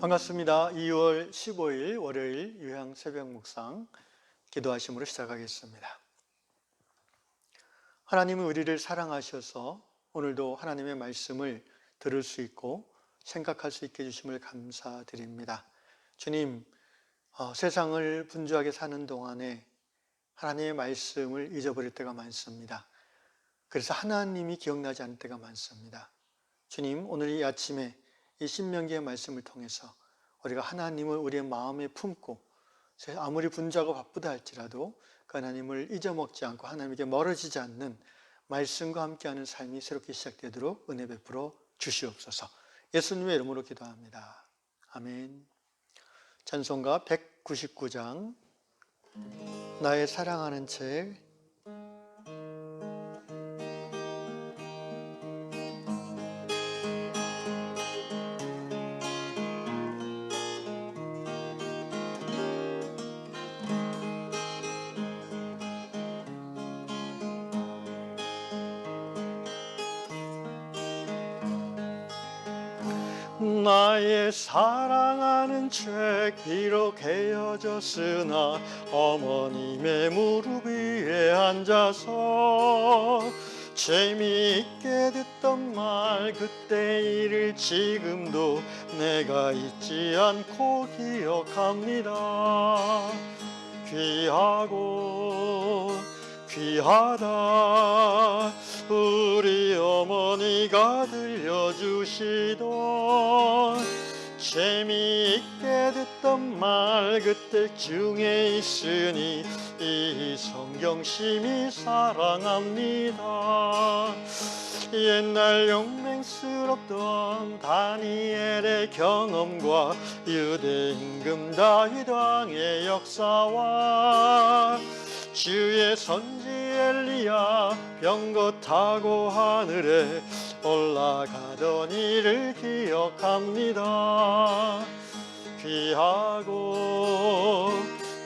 반갑습니다. 2월 15일 월요일 유향 새벽 묵상 기도하심으로 시작하겠습니다. 하나님은 우리를 사랑하셔서 오늘도 하나님의 말씀을 들을 수 있고 생각할 수 있게 해주심을 감사드립니다. 주님, 세상을 분주하게 사는 동안에 하나님의 말씀을 잊어버릴 때가 많습니다. 그래서 하나님이 기억나지 않을 때가 많습니다. 주님, 오늘 이 아침에 이 신명기의 말씀을 통해서 우리가 하나님을 우리의 마음에 품고 아무리 분주하고 바쁘다 할지라도 그 하나님을 잊어먹지 않고 하나님에게 멀어지지 않는 말씀과 함께하는 삶이 새롭게 시작되도록 은혜 베풀어 주시옵소서. 예수님의 이름으로 기도합니다. 아멘. 찬송가 199장 나의 사랑하는 책. 나의 사랑하는 책 비록 헤어졌으나 어머님의 무릎 위에 앉아서 재미있게 듣던 말 그때 일을 지금도 내가 잊지 않고 기억합니다. 귀하고 귀하다 우리 어머니가 들려주시던 재미있게 듣던 말 그때 중에 있으니 이 성경심이 사랑합니다. 옛날 용맹스럽던 다니엘의 경험과 유대 임금 다윗 왕의 역사와 주의 선지 엘리야 병거 타고 하늘에 올라가던 일을 기억합니다. 귀하고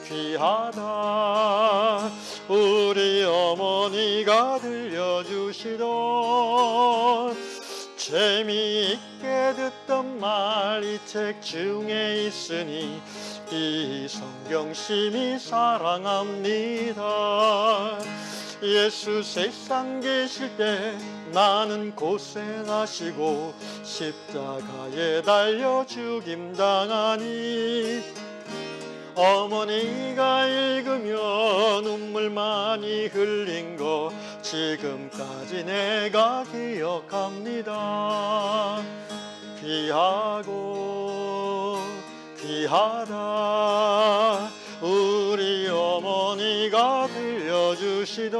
귀하다 우리 어머니가 들려주시던 재미있게 듣던 말 이 책 중에 있으니 이 성경심이 사랑합니다. 예수 세상 계실 때 많은 고생하시고 십자가에 달려 죽임당하니 어머니가 읽으며 눈물 많이 흘린 거 지금까지 내가 기억합니다. 귀하고 귀하다 우리 어머니가 들려주시던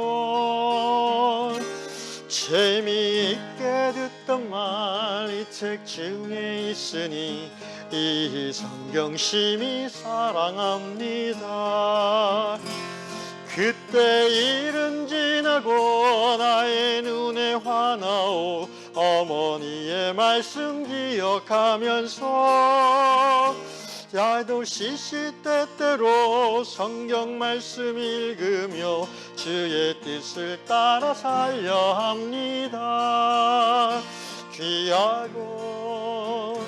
재미있게 듣던 말 이 책 중에 있으니 이 성경심이 사랑합니다. 그때 일은 지나고 나의 눈에 화나오 어머니의 말씀 기억하면서 야도 시시때때로 성경 말씀 읽으며 주의 뜻을 따라 살려 합니다. 귀하고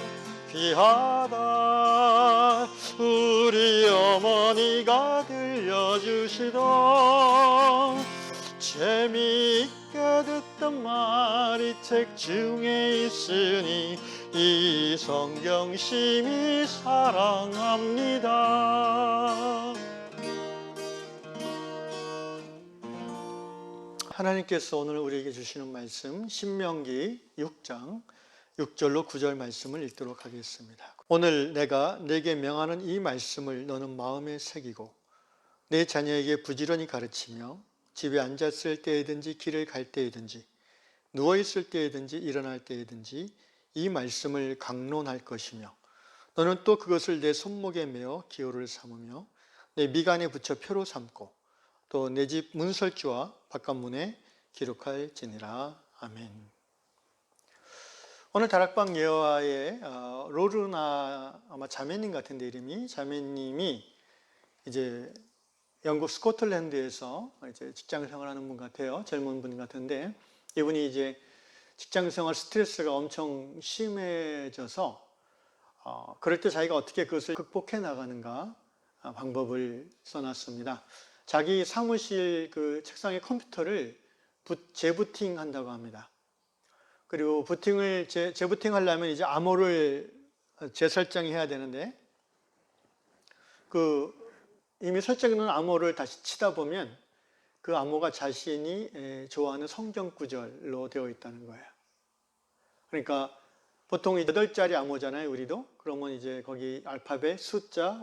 귀하다 우리 어머니가 들려주시던 재미있게 듣던 말 이 책 중에 있으니 이 성경심이 사랑합니다. 하나님께서 오늘 우리에게 주시는 말씀 신명기 6장 6절로 9절 말씀을 읽도록 하겠습니다. 오늘 내가 네게 명하는 이 말씀을 너는 마음에 새기고 내 자녀에게 부지런히 가르치며 집에 앉았을 때이든지 길을 갈 때이든지 누워있을 때이든지 일어날 때이든지 이 말씀을 강론할 것이며 너는 또 그것을 내 손목에 메어 기호를 삼으며 내 미간에 붙여 표로 삼고 또 내 집 문설주와 바깥문에 기록할지니라. 아멘. 오늘 다락방 예화의 로르나 아마 자매님 같은데 이름이 자매님이 이제 영국 스코틀랜드에서 이제 직장 생활하는 분 같아요. 젊은 분 같은데 이분이 이제 직장 생활 스트레스가 엄청 심해져서 그럴 때 자기가 어떻게 그것을 극복해 나가는가 방법을 써놨습니다. 자기 사무실 그 책상에 컴퓨터를 재부팅 한다고 합니다. 그리고 재부팅 하려면 이제 암호를 재설정해야 되는데 이미 설정해놓은 암호를 다시 치다 보면 그 암호가 자신이 좋아하는 성경 구절로 되어 있다는 거예요. 그러니까 보통 8자리 암호잖아요, 우리도. 그러면 이제 거기 알파벳, 숫자,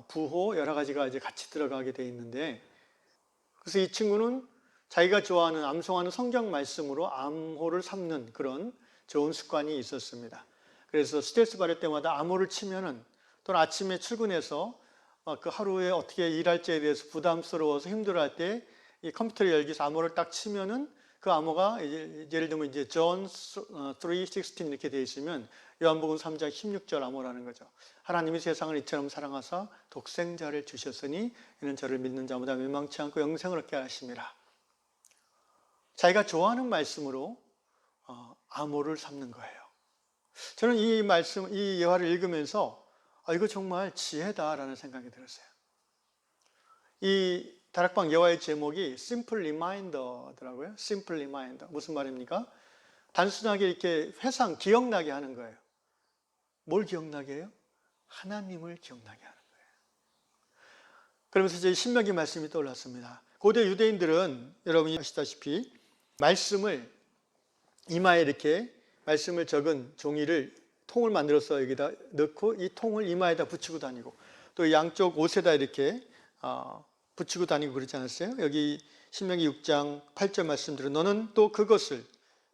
부호 여러 가지가 이제 같이 들어가게 돼 있는데, 그래서 이 친구는 자기가 좋아하는 암송하는 성경 말씀으로 암호를 삼는 그런 좋은 습관이 있었습니다. 그래서 스트레스 받을 때마다 암호를 치면은, 또는 아침에 출근해서 그 하루에 어떻게 일할지에 대해서 부담스러워서 힘들어할 때 이 컴퓨터를 열기 위해서 암호를 딱 치면은 그 암호가 예를 들면 이제 John 3:16 이렇게 되어 있으면 요한복음 3장 16절 암호라는 거죠. 하나님이 세상을 이처럼 사랑하사 독생자를 주셨으니 이는 저를 믿는 자마다 멸망치 않고 영생을 얻게 하심이라. 자기가 좋아하는 말씀으로 암호를 삼는 거예요. 저는 이 예화를 읽으면서 이거 정말 지혜다라는 생각이 들었어요. 이 다락방 예화의 제목이 Simple Reminder더라고요. Simple Reminder. 무슨 말입니까? 단순하게 이렇게 기억나게 하는 거예요. 뭘 기억나게 해요? 하나님을 기억나게 하는 거예요. 그러면서 이제 신명기 말씀이 떠올랐습니다. 고대 유대인들은 여러분이 아시다시피 말씀을 이마에 이렇게 말씀을 적은 종이를 통을 만들어서 여기다 넣고 이 통을 이마에다 붙이고 다니고 또 양쪽 옷에다 이렇게 붙이고 다니고 그러지 않았어요? 여기 신명기 6장 8절 말씀대로 너는 또 그것을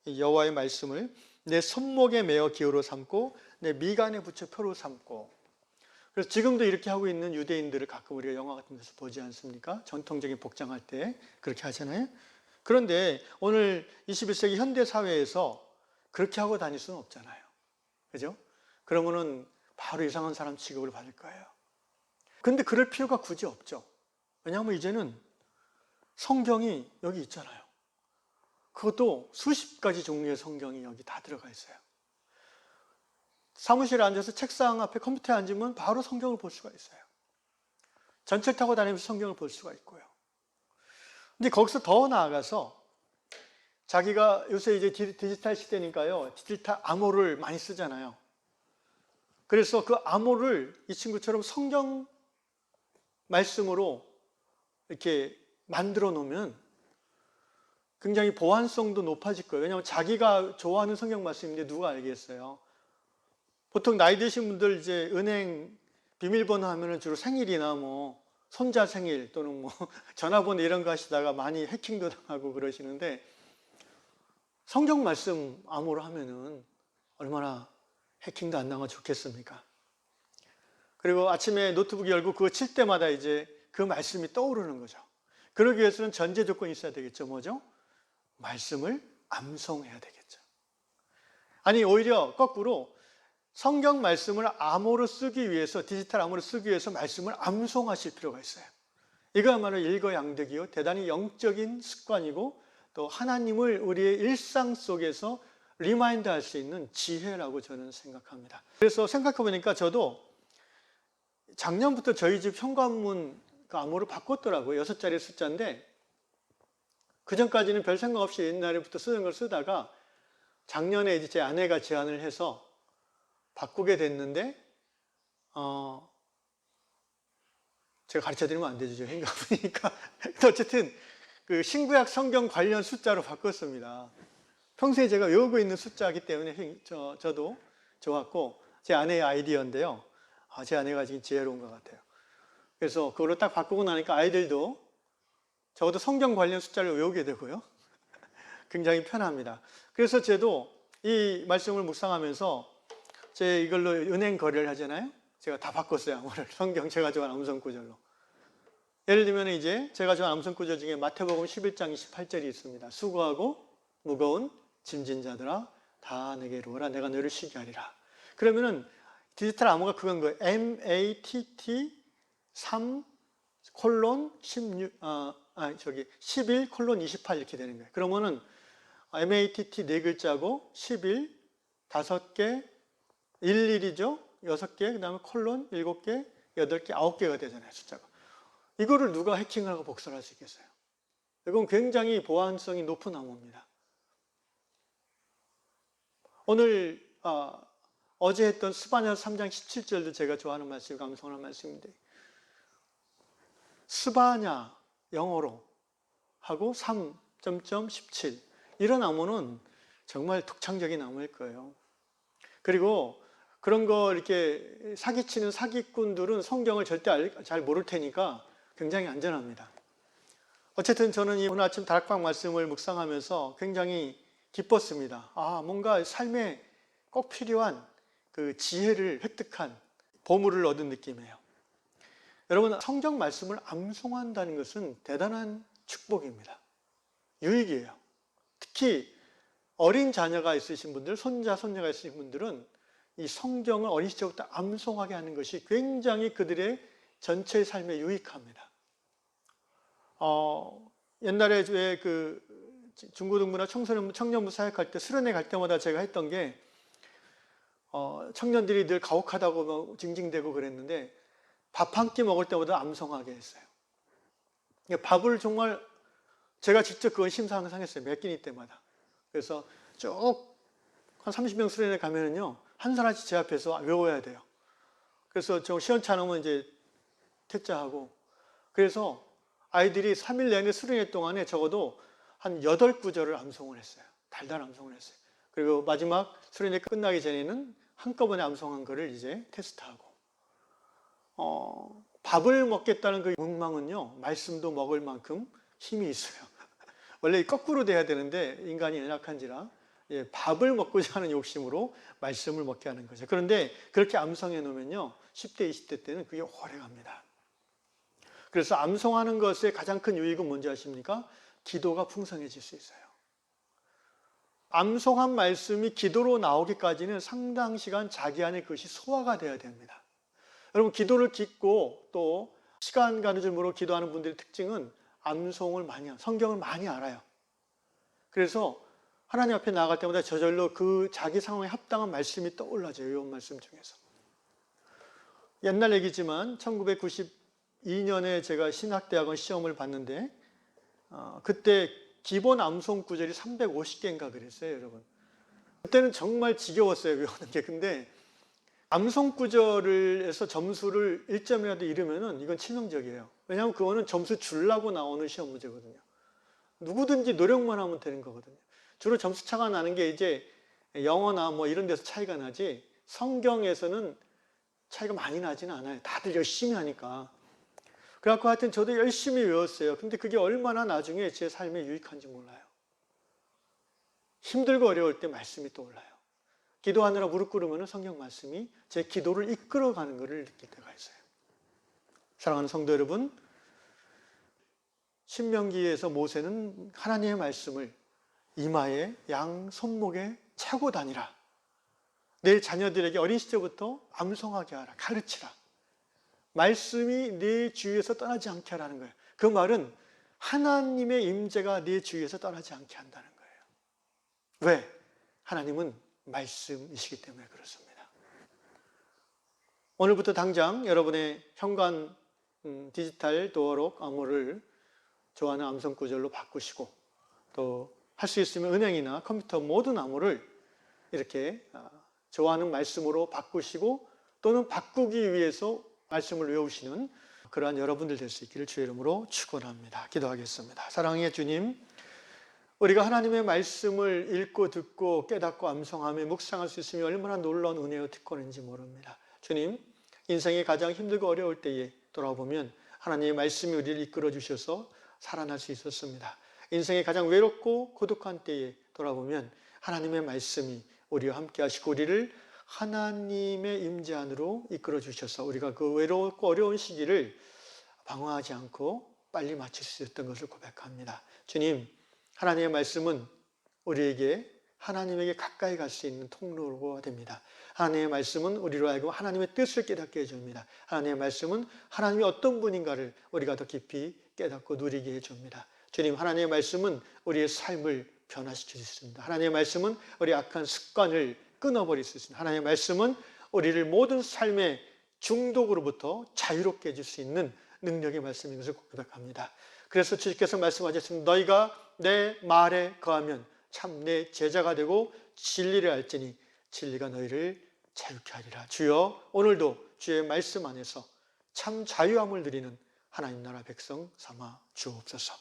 여호와의 말씀을 내 손목에 메어 기호로 삼고 내 미간에 붙여 표로 삼고. 그래서 지금도 이렇게 하고 있는 유대인들을 가끔 우리가 영화 같은 데서 보지 않습니까? 전통적인 복장할 때 그렇게 하잖아요. 그런데 오늘 21세기 현대 사회에서 그렇게 하고 다닐 수는 없잖아요. 그죠? 그러면은 바로 이상한 사람 취급을 받을 거예요. 근데 그럴 필요가 굳이 없죠. 왜냐하면 이제는 성경이 여기 있잖아요. 그것도 수십 가지 종류의 성경이 여기 다 들어가 있어요. 사무실에 앉아서 책상 앞에 컴퓨터에 앉으면 바로 성경을 볼 수가 있어요. 전철 타고 다니면서 성경을 볼 수가 있고요. 근데 거기서 더 나아가서 자기가 요새 이제 디지털 시대니까요. 디지털 암호를 많이 쓰잖아요. 그래서 그 암호를 이 친구처럼 성경 말씀으로 이렇게 만들어 놓으면 굉장히 보안성도 높아질 거예요. 왜냐하면 자기가 좋아하는 성경 말씀인데 누가 알겠어요. 보통 나이 드신 분들 이제 은행 비밀번호 하면은 주로 생일이나 손자 생일 또는 전화번호 이런 거 하시다가 많이 해킹도 당하고 그러시는데 성경 말씀 암호로 하면은 얼마나 해킹도 안 당하면 좋겠습니까? 그리고 아침에 노트북 열고 그거 칠 때마다 이제 그 말씀이 떠오르는 거죠. 그러기 위해서는 전제 조건이 있어야 되겠죠. 뭐죠? 말씀을 암송해야 되겠죠. 아니 오히려 거꾸로 성경 말씀을 암호로 쓰기 위해서 디지털 암호로 쓰기 위해서 말씀을 암송하실 필요가 있어요. 이거야말로 일거양득이요. 대단히 영적인 습관이고 또 하나님을 우리의 일상 속에서 리마인드 할 수 있는 지혜라고 저는 생각합니다. 그래서 생각해 보니까 저도 작년부터 저희 집 현관문 그 암호를 바꿨더라고요. 6자리 숫자인데 그 전까지는 별 생각 없이 옛날에부터 쓰는 걸 쓰다가 작년에 이제 제 아내가 제안을 해서 바꾸게 됐는데 제가 가르쳐 드리면 안 되죠. 생각 보니까 어쨌든 그 신구약 성경 관련 숫자로 바꿨습니다. 평소에 제가 외우고 있는 숫자이기 때문에 저도 좋았고 제 아내의 아이디어인데요. 제 아내가 지금 지혜로운 것 같아요. 그래서 그걸로 딱 바꾸고 나니까 아이들도 적어도 성경 관련 숫자를 외우게 되고요. 굉장히 편합니다. 그래서 저도 이 말씀을 묵상하면서 제 이걸로 은행 거래를 하잖아요. 제가 다 바꿨어요. 암호를 성경 제가 좋아하는 암송 구절로. 예를 들면 이제 제가 좋아하는 암송 구절 중에 마태복음 11장 28절이 있습니다. 수고하고 무거운 짐진 자들아 다 내게로 오라 내가 너를 쉬게 하리라. 그러면은 디지털 암호가 그건 거예요. MATT 3 콜론 11 콜론 28 이렇게 되는 거예요. 그러면은 MATT 네 글자고 11 5개 일일이죠. 6개, 그 다음에 콜론 7개, 8개, 9개가 되잖아요, 숫자가. 이거를 누가 해킹하고 복사를 할 수 있겠어요? 이건 굉장히 보안성이 높은 암호입니다. 오늘 어제 했던 스바냐 3장 17절도 제가 좋아하는 말씀, 감성하는 말씀인데, 스바냐 영어로 하고 3.17 이런 암호는 정말 독창적인 암호일 거예요. 그리고 그런 거 이렇게 사기치는 사기꾼들은 성경을 절대 잘 모를 테니까 굉장히 안전합니다. 어쨌든 저는 오늘 아침 다락방 말씀을 묵상하면서 굉장히 기뻤습니다. 뭔가 삶에 꼭 필요한 그 지혜를 획득한 보물을 얻은 느낌이에요. 여러분, 성경 말씀을 암송한다는 것은 대단한 축복입니다. 유익이에요. 특히 어린 자녀가 있으신 분들, 손자, 손녀가 있으신 분들은 이 성경을 어린 시절부터 암송하게 하는 것이 굉장히 그들의 전체 삶에 유익합니다. 옛날에 왜 그 중고등부나 청년부 사역할 때 수련회 갈 때마다 제가 했던 게 청년들이 늘 가혹하다고 징징대고 그랬는데 밥 한 끼 먹을 때마다 암송하게 했어요. 밥을 정말 제가 직접 그건 심사항상했어요. 몇 끼니 때마다. 그래서 쭉 한 30명 수련회 가면은요, 한 사람씩 제 앞에서 외워야 돼요. 그래서 저 시원찮으면 이제 퇴짜하고, 그래서 아이들이 3일 내내 수련회 동안에 적어도 한 8구절을 암송을 했어요. 달달 암송을 했어요. 그리고 마지막 수련회 끝나기 전에는 한꺼번에 암송한 거를 이제 테스트하고, 밥을 먹겠다는 그 욕망은요, 말씀도 먹을 만큼 힘이 있어요. 원래 거꾸로 돼야 되는데 인간이 연약한지라 밥을 먹고자 하는 욕심으로 말씀을 먹게 하는 거죠. 그런데 그렇게 암송해 놓으면요, 10대, 20대 때는 그게 오래 갑니다. 그래서 암송하는 것의 가장 큰 유익은 뭔지 아십니까? 기도가 풍성해질 수 있어요. 암송한 말씀이 기도로 나오기까지는 상당 시간 자기 안에 그것이 소화가 돼야 됩니다. 여러분, 기도를 깊고 또 시간 가는 줄 모르고 기도하는 분들의 특징은 암송을 많이 해요. 성경을 많이 알아요. 그래서 하나님 앞에 나아갈 때마다 저절로 그 자기 상황에 합당한 말씀이 떠올라져요. 이 말씀 중에서. 옛날 얘기지만 1992년에 제가 신학대학원 시험을 봤는데 그때 기본 암송 구절이 350개인가 그랬어요, 여러분. 그때는 정말 지겨웠어요, 외우는 게. 근데 암송 구절을 해서 점수를 1점이라도 잃으면은 이건 치명적이에요. 왜냐하면 그거는 점수 주려고 나오는 시험 문제거든요. 누구든지 노력만 하면 되는 거거든요. 주로 점수 차가 나는 게 이제 영어나 뭐 이런 데서 차이가 나지, 성경에서는 차이가 많이 나지는 않아요. 다들 열심히 하니까. 그래갖고 하여튼 저도 열심히 외웠어요. 근데 그게 얼마나 나중에 제 삶에 유익한지 몰라요. 힘들고 어려울 때 말씀이 떠올라요. 기도하느라 무릎 꿇으면 성경 말씀이 제 기도를 이끌어가는 것을 느낄 때가 있어요. 사랑하는 성도 여러분, 신명기에서 모세는 하나님의 말씀을 이마에 양 손목에 차고 다니라. 내 자녀들에게 어린 시절부터 암송하게 하라. 가르치라. 말씀이 내 주위에서 떠나지 않게 하라는 거예요. 그 말은 하나님의 임재가 내 주위에서 떠나지 않게 한다는 거예요. 왜? 하나님은 말씀이시기 때문에 그렇습니다. 오늘부터 당장 여러분의 현관 디지털 도어록 암호를 좋아하는 암송 구절로 바꾸시고, 또 할 수 있으면 은행이나 컴퓨터 모든 암호를 이렇게 좋아하는 말씀으로 바꾸시고, 또는 바꾸기 위해서 말씀을 외우시는 그러한 여러분들 될 수 있기를 주의 이름으로 축원합니다. 기도하겠습니다. 사랑의 주님, 우리가 하나님의 말씀을 읽고 듣고 깨닫고 암송하며 묵상할 수 있으면 얼마나 놀라운 은혜와 특권인지 모릅니다. 주님, 인생이 가장 힘들고 어려울 때에 돌아보면 하나님의 말씀이 우리를 이끌어 주셔서 살아날 수 있었습니다. 인생이 가장 외롭고 고독한 때에 돌아보면 하나님의 말씀이 우리와 함께 하시고 우리를 하나님의 임재 안으로 이끌어 주셔서 우리가 그 외롭고 어려운 시기를 방황하지 않고 빨리 마칠 수 있었던 것을 고백합니다. 주님, 하나님의 말씀은 우리에게 하나님에게 가까이 갈 수 있는 통로가 됩니다. 하나님의 말씀은 우리로 하여금 하나님의 뜻을 깨닫게 해줍니다. 하나님의 말씀은 하나님이 어떤 분인가를 우리가 더 깊이 깨닫고 누리게 해줍니다. 주님, 하나님의 말씀은 우리의 삶을 변화시킬 수 있습니다. 하나님의 말씀은 우리의 악한 습관을 끊어버릴 수 있습니다. 하나님의 말씀은 우리를 모든 삶의 중독으로부터 자유롭게 해줄 수 있는 능력의 말씀인 것을 고백합니다. 그래서 주께서 말씀하셨습니다. 너희가 내 말에 거하면 참 내 제자가 되고 진리를 알지니 진리가 너희를 자유케 하리라. 주여, 오늘도 주의 말씀 안에서 참 자유함을 누리는 하나님 나라 백성 삼아 주옵소서.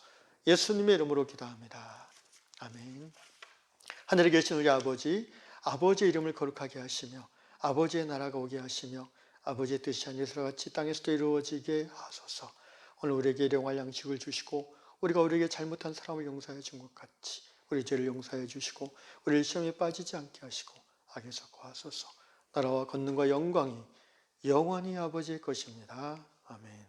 예수님의 이름으로 기도합니다. 아멘. 하늘에 계신 우리 아버지, 아버지의 이름을 거룩하게 하시며 아버지의 나라가 오게 하시며 아버지의 뜻이 하늘에서 같이 땅에서도 이루어지게 하소서. 오늘 우리에게 일용할 양식을 주시고 우리가 우리에게 잘못한 사람을 용서해 준 것 같이 우리 죄를 용서해 주시고 우리를 시험에 빠지지 않게 하시고 악에서 구하소서. 나라와 권능과 영광이 영원히 아버지의 것입니다. 아멘.